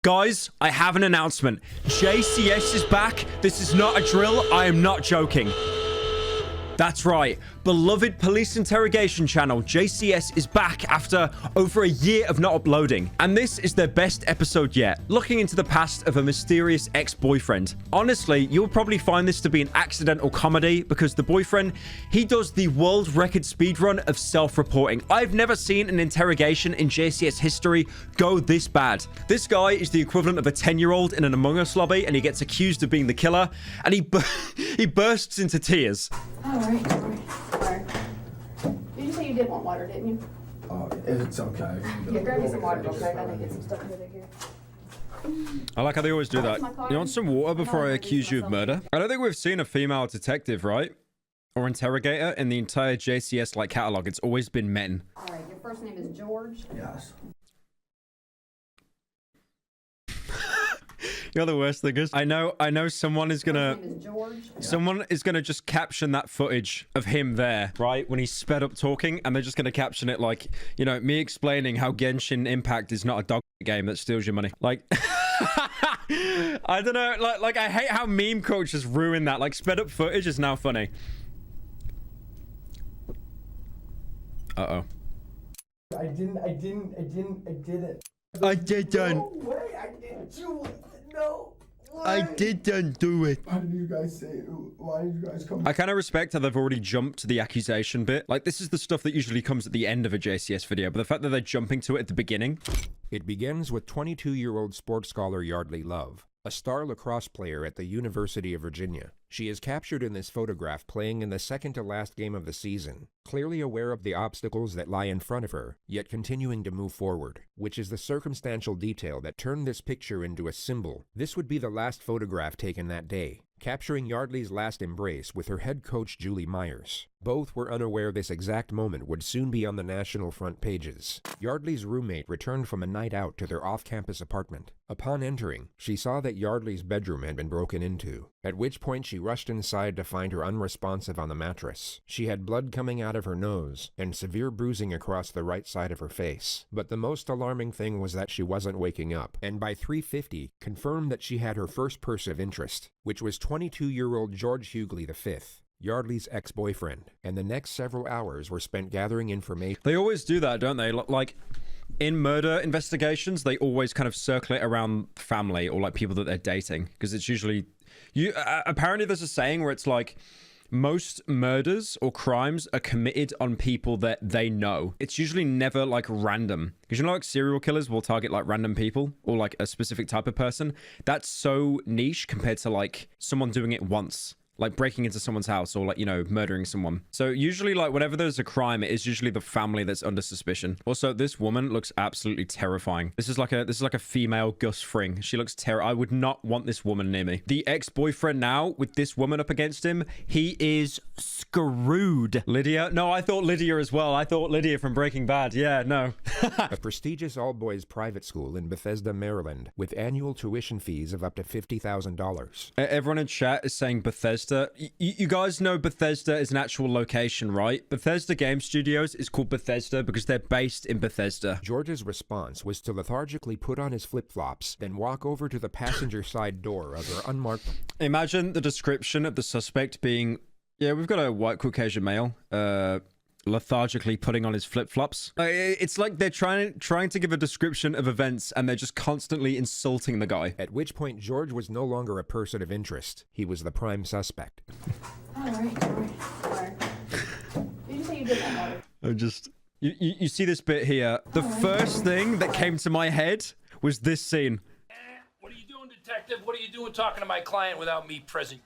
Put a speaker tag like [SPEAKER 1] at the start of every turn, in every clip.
[SPEAKER 1] Guys, I have an announcement. JCS is back. This is not a drill. I am not joking. That's right. Beloved police interrogation channel, JCS is back after over a year of not uploading. And this is their best episode yet, looking into the past of a mysterious ex-boyfriend. Honestly, you'll probably find this to be an accidental comedy because the boyfriend, he does the world record speedrun of self-reporting. I've never seen an interrogation in JCS history go this bad. This guy is the equivalent of a 10-year-old in an Among Us lobby, and he gets accused of being the killer, and he bursts into tears.
[SPEAKER 2] All right. You say you did want water, didn't you?
[SPEAKER 3] Oh, it's okay.
[SPEAKER 2] Yeah, grab me some water real quick. I gotta get some stuff over here.
[SPEAKER 1] I like how they always do that. You want some water before I accuse you of murder? I don't think we've seen a female detective, right? Or interrogator in the entire JCS like catalog. It's always been men.
[SPEAKER 2] All right, your first name is George.
[SPEAKER 3] Yes.
[SPEAKER 1] You're the worst thing is I know someone is gonna
[SPEAKER 2] First name is George.
[SPEAKER 1] someone is gonna just caption that footage of him there, right? When he's sped up talking, and they're just gonna caption it like, you know, me explaining how Genshin Impact is not a dog game that steals your money. Like I don't know, like I hate how meme cultures ruin that. Like sped up footage is now funny. Uh-oh.
[SPEAKER 3] I didn't.
[SPEAKER 1] I didn't.
[SPEAKER 3] No way, I didn't do it. No way.
[SPEAKER 1] I didn't do it.
[SPEAKER 3] Why did you guys say it? Why did you guys come?
[SPEAKER 1] I kind of respect how they've already jumped to the accusation bit. Like, this is the stuff that usually comes at the end of a JCS video, but the fact that they're jumping to it at the beginning.
[SPEAKER 4] It begins with 22-year-old sports scholar Yardley Love, a star lacrosse player at the University of Virginia. She is captured in this photograph playing in the second-to-last game of the season, clearly aware of the obstacles that lie in front of her, yet continuing to move forward, which is the circumstantial detail that turned this picture into a symbol. This would be the last photograph taken that day, capturing Yardley's last embrace with her head coach Julie Myers. Both were unaware this exact moment would soon be on the national front pages. Yardley's roommate returned from a night out to their off-campus apartment. Upon entering, she saw that Yardley's bedroom had been broken into, at which point she rushed inside to find her unresponsive on the mattress. She had blood coming out of her nose and severe bruising across the right side of her face. But the most alarming thing was that she wasn't waking up, and by 3:50 confirmed that she had her first person of interest, which was 22-year-old George Hughley V, Yardley's ex-boyfriend, and the next several hours were spent gathering information.
[SPEAKER 1] They always do that, don't they? Like, in murder investigations, they always kind of circle it around family or like people that they're dating, because it's usually apparently there's a saying where it's like most murders or crimes are committed on people that they know. It's usually never like random, because you know, like serial killers will target like random people or like a specific type of person. That's so niche compared to like someone doing it once, like breaking into someone's house or like, you know, murdering someone. So usually like whenever there's a crime, it is usually the family that's under suspicion. Also, this woman looks absolutely terrifying. This is like a female Gus Fring. She looks I would not want this woman near me. The ex-boyfriend now with this woman up against him, he is screwed. Lydia? No, I thought Lydia as well. I thought Lydia from Breaking Bad. Yeah, no.
[SPEAKER 4] A prestigious all-boys private school in Bethesda, Maryland, with annual tuition fees of up to $50,000.
[SPEAKER 1] Everyone in chat is saying Bethesda. You guys know Bethesda is an actual location, right? Bethesda Game Studios is called Bethesda because they're based in Bethesda.
[SPEAKER 4] George's response was to lethargically put on his flip-flops, then walk over to the passenger side door of her unmarked...
[SPEAKER 1] Imagine the description of the suspect being, yeah, we've got a white Caucasian male, lethargically putting on his flip-flops. It's like they're trying to give a description of events and they're just constantly insulting the guy.
[SPEAKER 4] At which point George was no longer a person of interest. He was the prime suspect.
[SPEAKER 2] All right. Did you say you did want water?
[SPEAKER 1] I'm just... You see this bit here? The first thing that came to my head was this scene.
[SPEAKER 5] What are you doing, detective? What are you doing talking to my client without me present?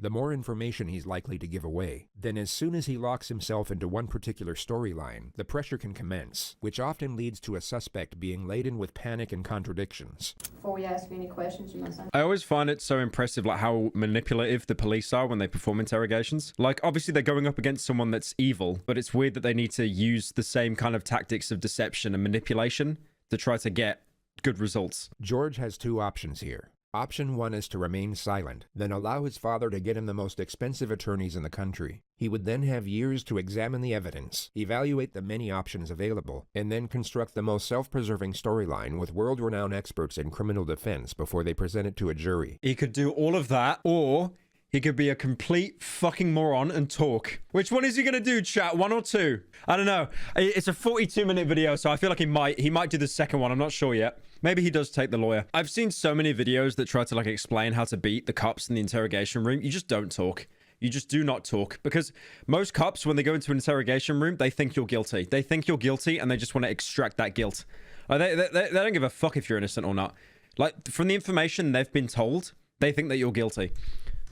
[SPEAKER 4] The more information he's likely to give away, then as soon as he locks himself into one particular storyline, the pressure can commence, which often leads to a suspect being laden with panic and contradictions.
[SPEAKER 2] Before we ask you any questions, you must...
[SPEAKER 1] I always find it so impressive like how manipulative the police are when they perform interrogations. Like, obviously they're going up against someone that's evil, but it's weird that they need to use the same kind of tactics of deception and manipulation to try to get good results.
[SPEAKER 4] George has two options here. Option 1 is to remain silent, then allow his father to get him the most expensive attorneys in the country. He would then have years to examine the evidence, evaluate the many options available, and then construct the most self-preserving storyline with world-renowned experts in criminal defense before they present it to a jury.
[SPEAKER 1] He could do all of that, or he could be a complete fucking moron and talk. Which one is he gonna do, chat? 1 or 2? I don't know. It's a 42-minute video, so I feel like he might do the second one. I'm not sure yet. Maybe he does take the lawyer. I've seen so many videos that try to like explain how to beat the cops in the interrogation room. You just don't talk. You just do not talk, because most cops, when they go into an interrogation room, they think you're guilty. They think you're guilty, and they just want to extract that guilt. They don't give a fuck if you're innocent or not. Like, from the information they've been told, they think that you're guilty.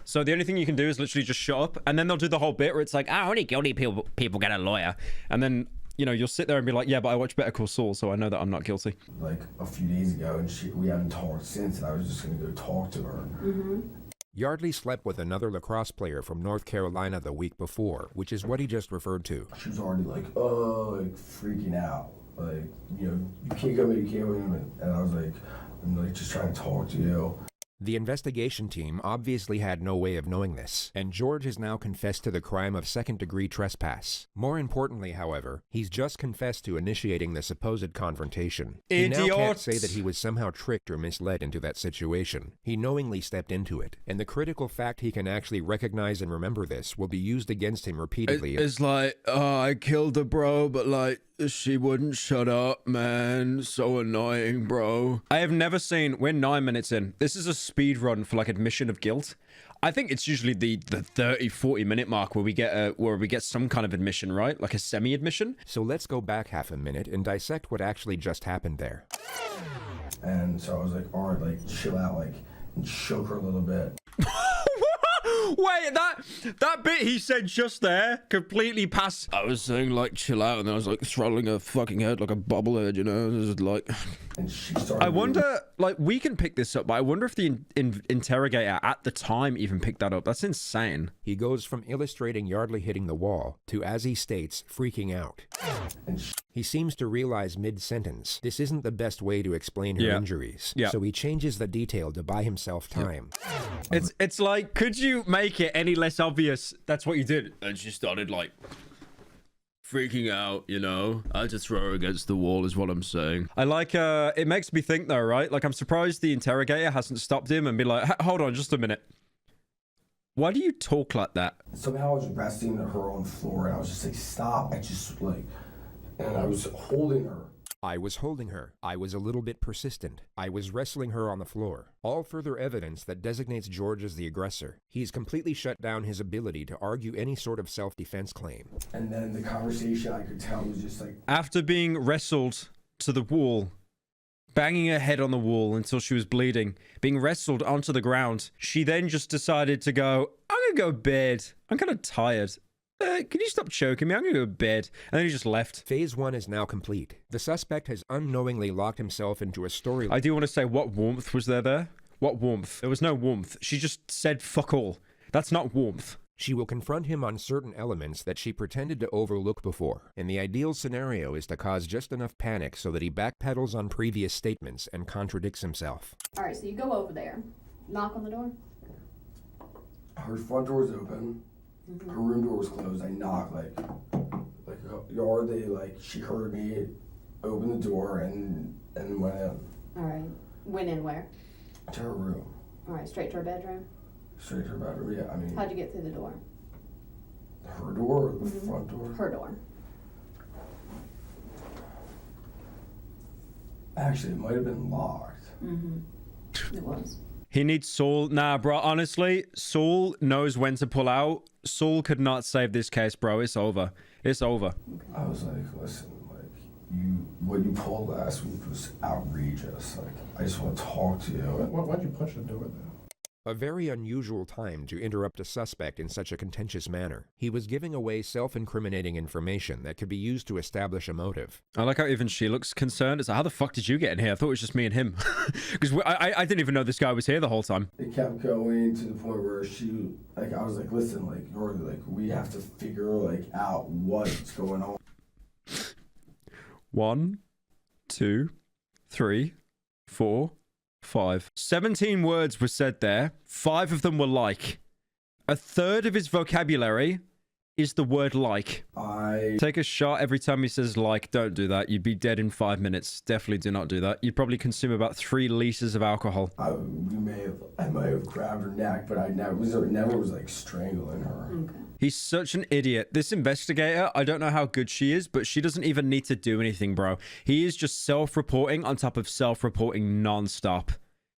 [SPEAKER 1] So the only thing you can do is literally just shut up, and then they'll do the whole bit where it's like, only guilty people get a lawyer. And then, you know, you'll sit there and be like, yeah, but I watch Better Call Saul, so I know that I'm not guilty.
[SPEAKER 3] Like a few days ago, and we haven't talked since, and I was just gonna go talk to her.
[SPEAKER 4] Yardley slept with another lacrosse player from North Carolina the week before, which is what he just referred to.
[SPEAKER 3] She was already like, like freaking out. Like, you know, you can't come in, you can't come in. And I was like, I'm like just trying to talk to you.
[SPEAKER 4] The investigation team obviously had no way of knowing this, and George has now confessed to the crime of second-degree trespass. More importantly, however, he's just confessed to initiating the supposed confrontation. He now can't say that he was somehow tricked or misled into that situation. He knowingly stepped into it, and the critical fact he can actually recognize and remember this will be used against him repeatedly.
[SPEAKER 1] It's like, I killed the bro, but like, she wouldn't shut up, man. So annoying, bro. I have never seen... We're 9 minutes in. This is a speed run for like admission of guilt. I think it's usually the 30-40 minute mark where we get some kind of admission, right? Like a semi-admission.
[SPEAKER 4] So let's go back half a minute and dissect what actually just happened there.
[SPEAKER 3] And so I was like, all right, like chill out, like, and shook her a little bit.
[SPEAKER 1] Wait, that bit he said just there completely passed. I was saying like chill out, and then I was like throttling her fucking head like a bobblehead, you know. This is like.
[SPEAKER 3] And she started.
[SPEAKER 1] I wonder, like, we can pick this up, but I wonder if the interrogator at the time even picked that up. That's insane.
[SPEAKER 4] He goes from illustrating Yardley hitting the wall to, as he states, freaking out. He seems to realize mid-sentence this isn't the best way to explain her injuries, so he changes the detail to buy himself time.
[SPEAKER 1] It's like, could you make it any less obvious that's what you did? And she started like freaking out, you know. I had to throw her against the wall is what I'm saying. I like, it makes me think though, right? Like, I'm surprised the interrogator hasn't stopped him and been like, hold on just a minute. Why do you talk like that?
[SPEAKER 3] Somehow I was resting her on the floor, and I was just like, stop. I just like, and I was holding her.
[SPEAKER 4] I was holding her. I was a little bit persistent. I was wrestling her on the floor. All further evidence that designates George as the aggressor. He's completely shut down his ability to argue any sort of self-defense claim.
[SPEAKER 3] And then the conversation, I could tell, was just like...
[SPEAKER 1] After being wrestled to the wall, banging her head on the wall until she was bleeding, being wrestled onto the ground, she then just decided to go, I'm gonna go to bed. I'm kind of tired. Can you stop choking me? I'm gonna go to bed. And then he just left.
[SPEAKER 4] Phase 1 is now complete. The suspect has unknowingly locked himself into a story.
[SPEAKER 1] I do want to say, what warmth was there? What warmth? There was no warmth. She just said fuck all. That's not warmth.
[SPEAKER 4] She will confront him on certain elements that she pretended to overlook before, and the ideal scenario is to cause just enough panic so that he backpedals on previous statements and contradicts himself.
[SPEAKER 2] All right, so you go over there, knock on the door.
[SPEAKER 3] Her front door was open. Her room door was closed. I knocked, like Yardley, like, she heard me open the door and went in.
[SPEAKER 2] All right, went in where?
[SPEAKER 3] To her room.
[SPEAKER 2] All right, straight to her bedroom?
[SPEAKER 3] Straight to her bedroom, yeah, I mean...
[SPEAKER 2] How'd you get through the door?
[SPEAKER 3] Her door or the front door?
[SPEAKER 2] Her door.
[SPEAKER 3] Actually, it might have been locked.
[SPEAKER 2] It was.
[SPEAKER 1] He needs Saul. Nah, bro, honestly, Saul knows when to pull out. Saul could not save this case, bro. It's over. It's over.
[SPEAKER 3] I was like, listen, like, what you pulled last week was outrageous. Like, I just want to talk to you.
[SPEAKER 6] Why'd you push the door then?
[SPEAKER 4] A very unusual time to interrupt a suspect in such a contentious manner. He was giving away self-incriminating information that could be used to establish a motive.
[SPEAKER 1] I like how even she looks concerned. It's like, how the fuck did you get in here? I thought it was just me and him. Because I didn't even know this guy was here the whole time.
[SPEAKER 3] It kept going to the point where she, like, I was like, listen, like, Yardley, like, we have to figure, like, out what's going on.
[SPEAKER 1] 1, 2, 3, 4, 5. 17 words were said there. 5 of them were like. A third of his vocabulary is the word like. Take a shot every time he says like. Don't do that. You'd be dead in 5 minutes. Definitely do not do that. You'd probably consume about 3 liters of alcohol.
[SPEAKER 3] I might have grabbed her neck, but I never was like strangling her.
[SPEAKER 2] Okay.
[SPEAKER 1] He's such an idiot. This investigator, I don't know how good she is, but she doesn't even need to do anything, bro. He is just self-reporting on top of self-reporting non-stop.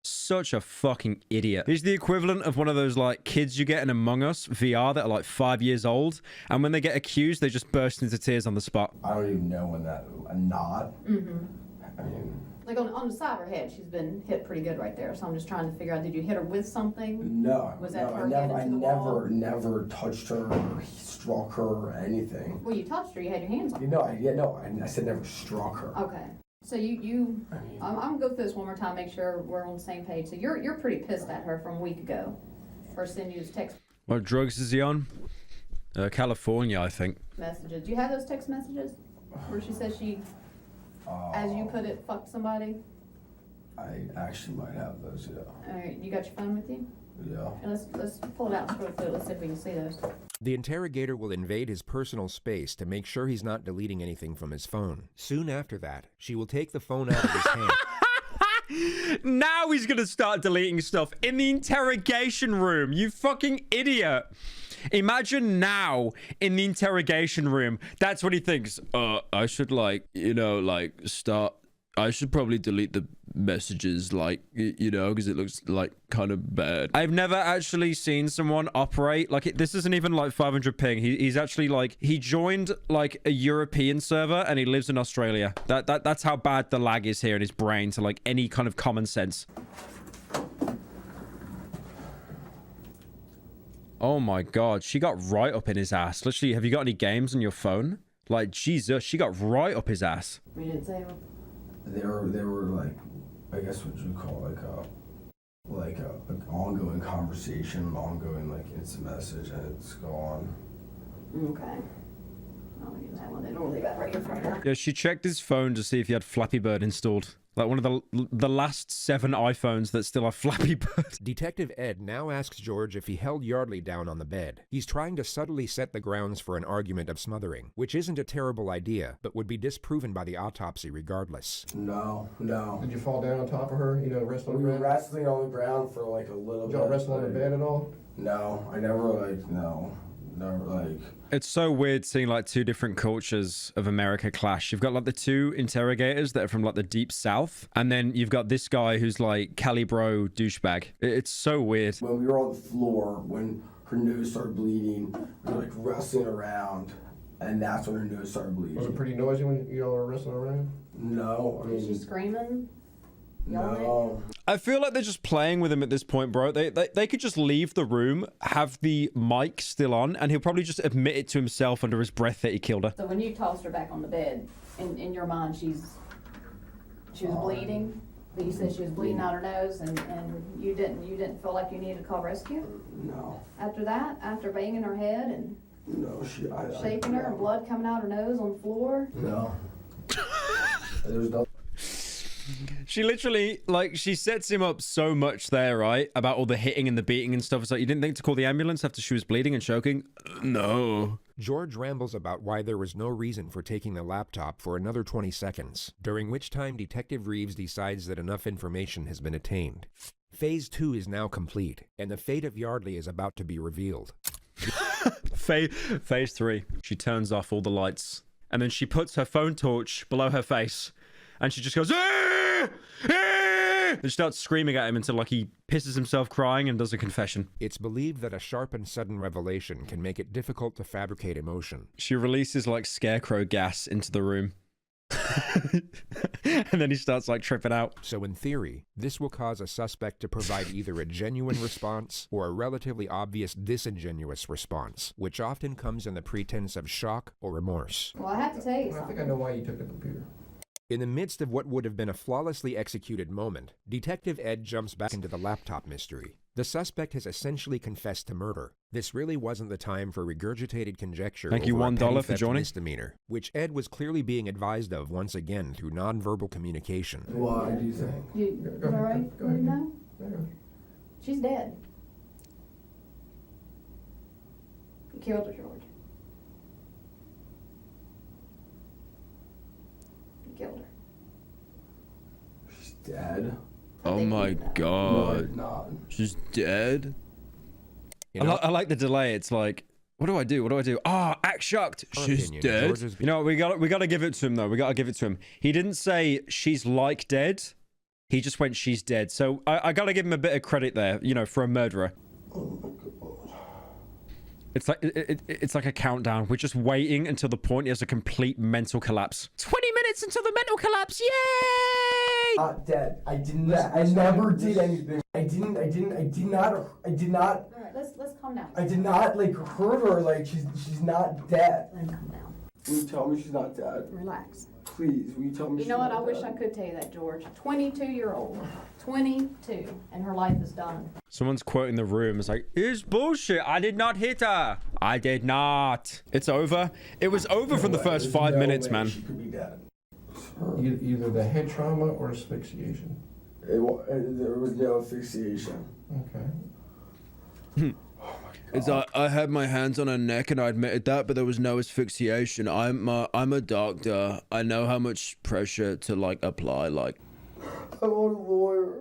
[SPEAKER 1] Such a fucking idiot. He's the equivalent of one of those like kids you get in Among Us VR that are like 5 years old, and when they get accused, they just burst into tears on the spot.
[SPEAKER 3] I don't even know when that a knot. I mean,
[SPEAKER 2] Like on the side of her head, she's been hit pretty good right there. So I'm just trying to figure out, did you hit her with something?
[SPEAKER 3] no.
[SPEAKER 2] Was that
[SPEAKER 3] no,
[SPEAKER 2] her head into the wall?
[SPEAKER 3] never touched her or struck her or anything.
[SPEAKER 2] Well, you touched her. You had your hands on her.
[SPEAKER 3] I said never struck her.
[SPEAKER 2] Okay. So I'm gonna go through this one more time, make sure we're on the same page. So you're pretty pissed at her from a week ago for sending you this text
[SPEAKER 1] What drugs is he on? California, I think.
[SPEAKER 2] messages. Do you have those text messages where she says she, as you put it, fucked somebody?
[SPEAKER 3] I actually might have those, yeah.
[SPEAKER 2] All right, you got your phone with you?
[SPEAKER 3] Yeah.
[SPEAKER 2] And let's pull it out and scroll through it. Let's see if we can see those.
[SPEAKER 4] The interrogator will invade his personal space to make sure he's not deleting anything from his phone. Soon after that, she will take the phone out of his hand.
[SPEAKER 1] Now he's gonna start deleting stuff in the interrogation room. You fucking idiot. Imagine now in the interrogation room. That's what he thinks. I should start. I should probably delete the messages, because it looks like kind of bad. I've never actually seen someone operate like it. This isn't even like 500 ping. He's actually like, he joined like a European server and he lives in Australia. That's how bad the lag is here in his brain to like any kind of common sense. Oh my God, she got right up in his ass. Literally, have you got any games on your phone? Like, Jesus, she got right up his ass.
[SPEAKER 2] We didn't say
[SPEAKER 3] They were like, I guess what you call like an ongoing conversation, an ongoing like instant message, and it's gone.
[SPEAKER 2] okay. I'll use that one. Then we'll leave that right in front of her.
[SPEAKER 1] Yeah, she checked his phone to see if he had Flappy Bird installed. Like one of the last 7 iPhones that still have Flappy Bird.
[SPEAKER 4] Detective Ed now asks George if he held Yardley down on the bed. He's trying to subtly set the grounds for an argument of smothering, which isn't a terrible idea, but would be disproven by the autopsy regardless.
[SPEAKER 3] No.
[SPEAKER 6] Did you fall down on top of her? Rest on
[SPEAKER 3] We
[SPEAKER 6] the
[SPEAKER 3] were
[SPEAKER 6] bed?
[SPEAKER 3] wrestling on the ground for like a little
[SPEAKER 6] Did
[SPEAKER 3] bit.
[SPEAKER 6] y'all wrestle on the bed at all?
[SPEAKER 3] No, I never never like.
[SPEAKER 1] It's so weird seeing like 2 different cultures of America clash. You've got like the 2 interrogators that are from like the deep south, and then you've got this guy who's like Calibro douchebag. It's so weird.
[SPEAKER 3] When we were on the floor, when her nose started bleeding, we were like wrestling around, and that's when her nose started bleeding.
[SPEAKER 6] Was it pretty noisy when y'all were wrestling around?
[SPEAKER 3] No, I
[SPEAKER 2] Was she
[SPEAKER 3] mean,
[SPEAKER 2] screaming?
[SPEAKER 3] no.
[SPEAKER 1] I feel like they're just playing with him at this point, bro. They could just leave the room, have the mic still on, and he'll probably just admit it to himself under his breath that he killed her.
[SPEAKER 2] So when you tossed her back on the bed, in your mind, she was bleeding. But you said she was bleeding out her nose, and you didn't feel like you needed to call rescue
[SPEAKER 3] No.
[SPEAKER 2] after that, after banging her head and
[SPEAKER 3] No,
[SPEAKER 2] shaking her and blood coming out her nose on the floor.
[SPEAKER 3] No. There's no.
[SPEAKER 1] She literally, like, she sets him up so much there, right? About all the hitting and the beating and stuff. It's like, you didn't think to call the ambulance after she was bleeding and choking? No.
[SPEAKER 4] George rambles about why there was no reason for taking the laptop for another 20 seconds, during which time Detective Reeves decides that enough information has been attained. Phase 2 is now complete, and the fate of Yardley is about to be revealed.
[SPEAKER 1] Phase 3. She turns off all the lights, and then she puts her phone torch below her face, and she just goes, "Ah! Ah!" and starts screaming at him until like he pisses himself crying and does a confession.
[SPEAKER 4] It's believed that a sharp and sudden revelation can make it difficult to fabricate emotion.
[SPEAKER 1] She releases like scarecrow gas into the room. And then he starts like tripping out.
[SPEAKER 4] So in theory, this will cause a suspect to provide either a genuine response or a relatively obvious disingenuous response, which often comes in the pretense of shock or remorse.
[SPEAKER 2] Well, I have to tell you
[SPEAKER 6] I think I
[SPEAKER 2] something.
[SPEAKER 6] know why you took the computer.
[SPEAKER 4] In the midst of what would have been a flawlessly executed moment, Detective Ed jumps back into the laptop mystery. The suspect has essentially confessed to murder. This really wasn't the time for regurgitated conjecture.
[SPEAKER 1] Thank you,
[SPEAKER 4] over a
[SPEAKER 1] $1
[SPEAKER 4] petty
[SPEAKER 1] for
[SPEAKER 4] theft
[SPEAKER 1] joining.
[SPEAKER 4] misdemeanor, which Ed was clearly being advised of once again through nonverbal communication.
[SPEAKER 3] Why do you think?
[SPEAKER 2] You
[SPEAKER 6] Go ahead,
[SPEAKER 2] all right?
[SPEAKER 6] go ahead.
[SPEAKER 2] No?
[SPEAKER 6] Yeah.
[SPEAKER 2] She's dead. You killed her, George. You killed her.
[SPEAKER 3] She's dead.
[SPEAKER 1] Oh
[SPEAKER 2] think
[SPEAKER 1] my
[SPEAKER 2] you know.
[SPEAKER 3] No,
[SPEAKER 1] god.
[SPEAKER 3] I'm not.
[SPEAKER 1] She's dead?
[SPEAKER 4] You know,
[SPEAKER 1] I like the delay. It's like, what do I do? What do I do? Ah, act shocked.
[SPEAKER 4] Our
[SPEAKER 1] She's
[SPEAKER 4] opinion,
[SPEAKER 1] dead.
[SPEAKER 4] George's-
[SPEAKER 1] You know what? We gotta give it to him though. We gotta give it to him. He didn't say she's like dead. He just went she's dead. So I gotta give him a bit of credit there. You know, for a murderer.
[SPEAKER 3] Oh my god.
[SPEAKER 1] It's like it's like a countdown. We're just waiting until the point he has a complete mental collapse. 20 minutes until the mental collapse. Yay!
[SPEAKER 3] Not dead. I did not. I never did anything. I did not.
[SPEAKER 2] All right, let's calm down.
[SPEAKER 3] I did not like hurt her. Like she's not dead.
[SPEAKER 2] Let him calm down.
[SPEAKER 3] Will you tell me she's not dead?
[SPEAKER 2] Relax.
[SPEAKER 3] Please, will you tell me
[SPEAKER 2] You
[SPEAKER 3] she's
[SPEAKER 2] know what?
[SPEAKER 3] not
[SPEAKER 2] I wish
[SPEAKER 3] dead?
[SPEAKER 2] I could tell you that, George. 22-year-old. 22. And her life is done.
[SPEAKER 1] Someone's quoting the room. It's like, it's bullshit. I did not hit her. I did not. It's over. It was over from the
[SPEAKER 3] No way.
[SPEAKER 1] first
[SPEAKER 3] There's
[SPEAKER 1] 5
[SPEAKER 3] no
[SPEAKER 1] minutes,
[SPEAKER 3] way
[SPEAKER 1] man.
[SPEAKER 3] She could be dead.
[SPEAKER 6] Either the head trauma or asphyxiation.
[SPEAKER 3] There was no asphyxiation.
[SPEAKER 6] Okay.
[SPEAKER 1] It's I had my hands on her neck and I admitted that, but there was no asphyxiation. I'm a doctor. I know how much pressure to like apply. Like,
[SPEAKER 3] I want a lawyer.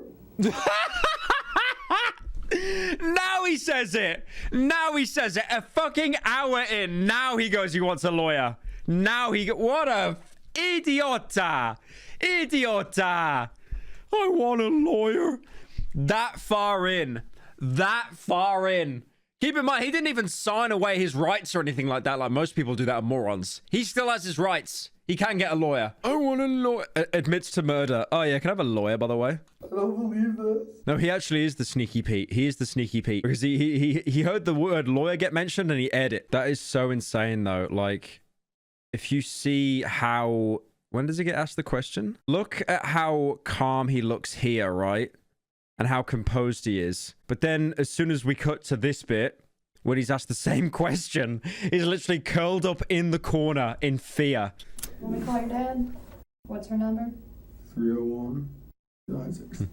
[SPEAKER 1] now he says it. Now he says it. A fucking hour in. Now he goes. He wants a lawyer. Now he. What a idiota! Idiota! I want a lawyer. That far in. That far in. Keep in mind, he didn't even sign away his rights or anything like that. Like most people do that are morons. He still has his rights. He can get a lawyer. I want a lawyer. Admits to murder. Oh yeah, can I have a lawyer, by the way?
[SPEAKER 3] I don't believe this.
[SPEAKER 1] No, he actually is the sneaky Pete. He is the sneaky Pete because he heard the word lawyer get mentioned and he aired it. That is so insane though. Like, if you see how, when does he get asked the question? Look at how calm he looks here, right? And how composed he is. But then as soon as we cut to this bit, when he's asked the same question, he's literally curled up in the corner in fear.
[SPEAKER 2] Want me to call your dad? What's her number?
[SPEAKER 3] 301 96.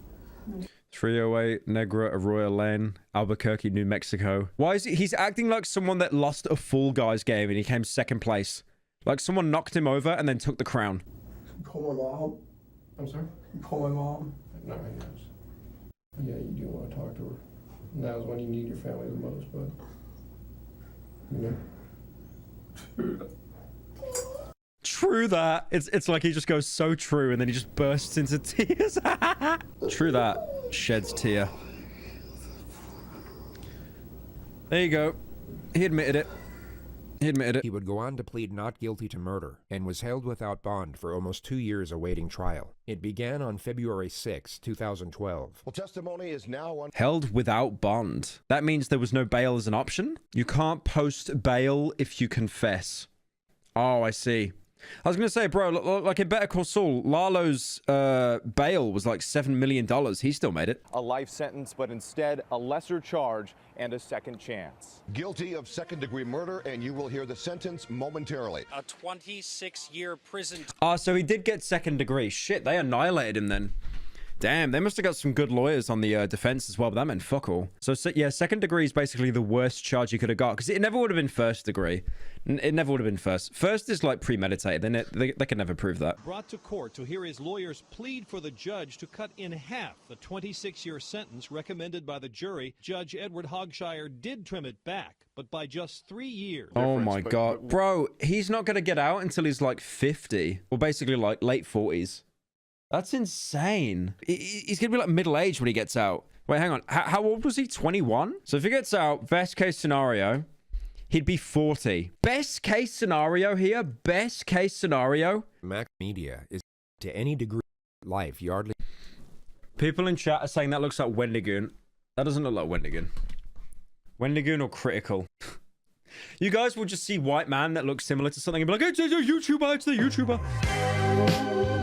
[SPEAKER 1] 308 Negra Arroyo Lane, Albuquerque, New Mexico. Why is he's acting like someone that lost a Fall Guys game and he came second place. Like someone knocked him over and then took the crown.
[SPEAKER 3] Call my mom.
[SPEAKER 6] I'm sorry?
[SPEAKER 3] Call my mom.
[SPEAKER 6] No, I guess. Yeah, you do want to talk to her. Now's when you need your family the most, but you know.
[SPEAKER 1] True that. It's like he just goes so true and then he just bursts into tears. True that. Sheds tear. There you go. He admitted it. He admitted it.
[SPEAKER 4] He would go on to plead not guilty to murder and was held without bond for almost 2 years awaiting trial. It began on February 6, 2012.
[SPEAKER 7] Well, testimony is now on.
[SPEAKER 1] Held without bond. That means there was no bail as an option? You can't post bail if you confess. Oh, I see. I was going to say, bro, like in Better Call Saul, Lalo's bail was like $7 million. He still made it.
[SPEAKER 8] A life sentence, but instead a lesser charge and a second chance.
[SPEAKER 7] Guilty of second-degree murder, and you will hear the sentence momentarily.
[SPEAKER 9] A 26-year prison.
[SPEAKER 1] So he did get second degree. Shit, they annihilated him then. Damn, they must have got some good lawyers on the defense as well, but that meant fuck all. So yeah, second degree is basically the worst charge you could have got, because it never would have been first degree. It never would have been first. First is like premeditated, then they can never prove that.
[SPEAKER 10] Brought to court to hear his lawyers plead for the judge to cut in half the 26-year sentence recommended by the jury. Judge Edward Hogshire did trim it back, but by just 3 years.
[SPEAKER 1] Oh my god. Bro, he's not going to get out until he's like 50, or basically like late 40s. That's insane. He's going to be like middle-aged when he gets out. Wait, hang on. How old was he? 21? So if he gets out, best case scenario, he'd be 40. Best case scenario here, best case scenario.
[SPEAKER 4] Mac Media is to any degree life Yardley.
[SPEAKER 1] People in chat are saying that looks like Wendigoon. That doesn't look like Wendigoon. Wendigoon or Critical. You guys will just see white man that looks similar to something and be like, it's a YouTuber, it's the YouTuber.